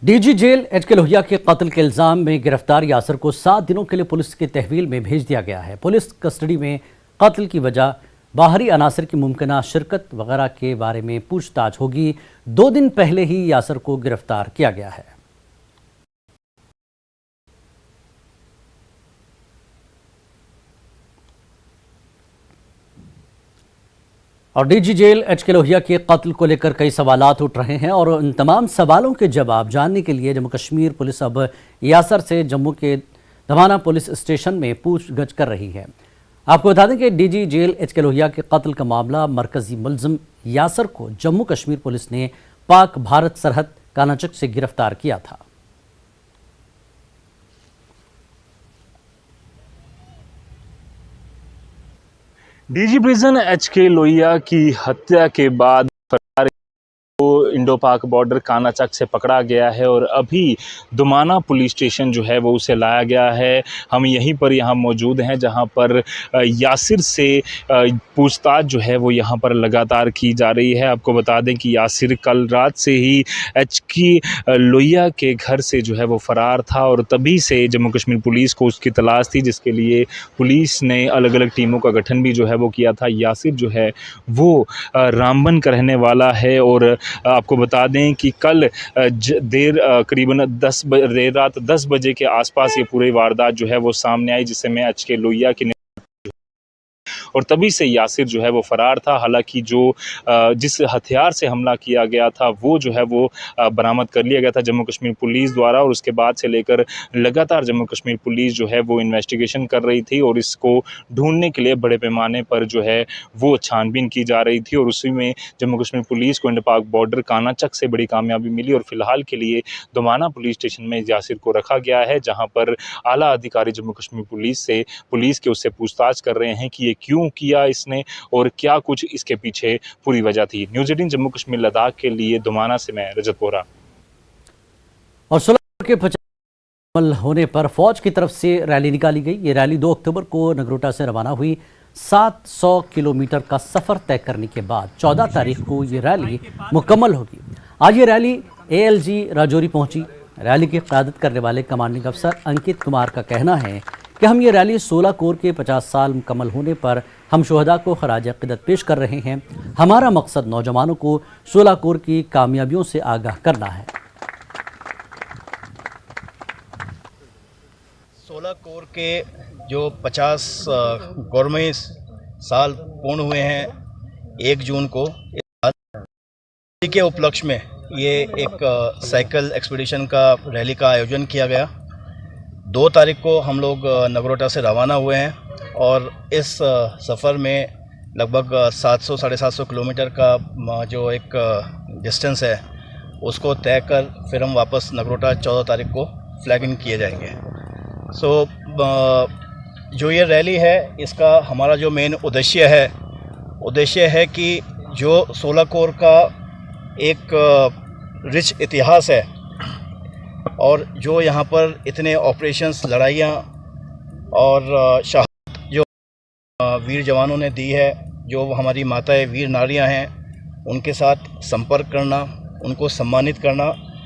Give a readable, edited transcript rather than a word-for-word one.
DG jail HK Lohia के कत्ल के इल्जाम में गिरफ्तार यासर को 7 दिनों के लिए पुलिस की तहवील में भेज दिया गया है। पुलिस कस्टडी में कत्ल की वजह, बाहरी अनासर की मुमकिना शिरकत वगैरह के बारे में पूछताछ होगी। 2 दिन पहले ही यासर को गिरफ्तार किया गया है। और डीजी जेल एचके लोहिया के कत्ल को लेकर कई सवालात उठ रहे हैं और उन तमाम सवालों के जवाब जानने के लिए जम्मू कश्मीर पुलिस अब यासर से जम्मू के धवाना पुलिस स्टेशन में पूछगछ कर रही है। आपको बता दें कि डीजी जेल एचके लोहिया के कत्ल का मामला मरकजी मुलजिम यासर को जम्मू कश्मीर पुलिस ने पाक भारत सरहद कानाचक से गिरफ्तार किया था। डीजी प्रिजन एचके लोहिया की हत्या के बाद फरार को इंडो पाक बॉर्डर कानाचक से पकड़ा गया है और अभी दुमाना पुलिस स्टेशन जो है वो उसे लाया गया है। हम यहीं पर यहाँ मौजूद हैं जहाँ पर यासिर से पूछताछ जो है वो यहाँ पर लगातार की जा रही है। आपको बता दें कि यासिर कल रात से ही एचके लोहिया के घर से जो है वो फ़रार था और तभी से जम्मू कश्मीर पुलिस को उसकी तलाश थी, जिसके लिए पुलिस ने अलग अलग टीमों का गठन भी जो है वो किया था। यासिर जो है वो रामबन का रहने वाला है और आपको बता दें कि कल करीबन देर रात 10 बजे के आसपास ये पूरी वारदात जो है वो सामने आई, जिससे मैं एचके लोहिया की और तभी से यासिर जो है वो फ़रार था। हालांकि जो जिस हथियार से हमला किया गया था वो जो है वो बरामद कर लिया गया था जम्मू कश्मीर पुलिस द्वारा और उसके बाद से लेकर लगातार जम्मू कश्मीर पुलिस जो है वो इन्वेस्टिगेशन कर रही थी और इसको ढूंढने के लिए बड़े पैमाने पर जो है वो छानबीन की जा रही थी और उसी में जम्मू कश्मीर पुलिस को इंडो पाक बॉर्डर कानाचक से बड़ी कामयाबी मिली और फिलहाल के लिए दुमाना पुलिस स्टेशन में यासिर को रखा गया है, जहाँ पर आला अधिकारी जम्मू कश्मीर पुलिस के उससे पूछताछ कर रहे हैं कि ये क्यों किया इसने और क्या कुछ इसके पीछे पूरी वजह थी। न्यूज़ 18 जम्मू कश्मीर लद्दाख के लिए दुमाना से मैं रजत बोरा। और 16 के 50 होने पर फौज की तरफ से रैली निकाली गई। ये रैली 2 अक्टूबर को नगरोटा से रवाना हुई। 700 किलोमीटर का सफर तय करने के बाद 14 तारीख को ये रैली मुकम्मल होगी। आज ये रैली एएलजी राजौरी पहुंची। रैली की क़यादत करने वाले कमांडिंग अफसर अंकित कुमार का कहना है कि हम ये रैली 16 कोर के 50 साल मुकम्मल होने पर हम शोहदा को खराज अक़ीदत पेश कर रहे हैं। हमारा मकसद नौजवानों को 16 कोर की कामयाबियों से आगाह करना है। 16 कोर के जो 50 गौरवी साल पूर्ण हुए हैं 1 जून को, के उपलक्ष्य में ये एक साइकिल एक्सपीडिशन का रैली का आयोजन किया गया। 2 तारीख को हम लोग नगरोटा से रवाना हुए हैं और इस सफ़र में लगभग 700-750 किलोमीटर का जो एक डिस्टेंस है उसको तय कर फिर हम वापस नगरोटा 14 तारीख को फ्लैग इन किए जाएंगे। जो ये रैली है इसका हमारा जो मेन उद्देश्य है कि जो 16 कोर का एक रिच इतिहास है और जो यहाँ पर इतने ऑपरेशंस, लड़ाइयाँ और शहादत जो वीर जवानों ने दी है, जो हमारी माताएं वीर नारियाँ हैं, उनके साथ संपर्क करना, उनको सम्मानित करना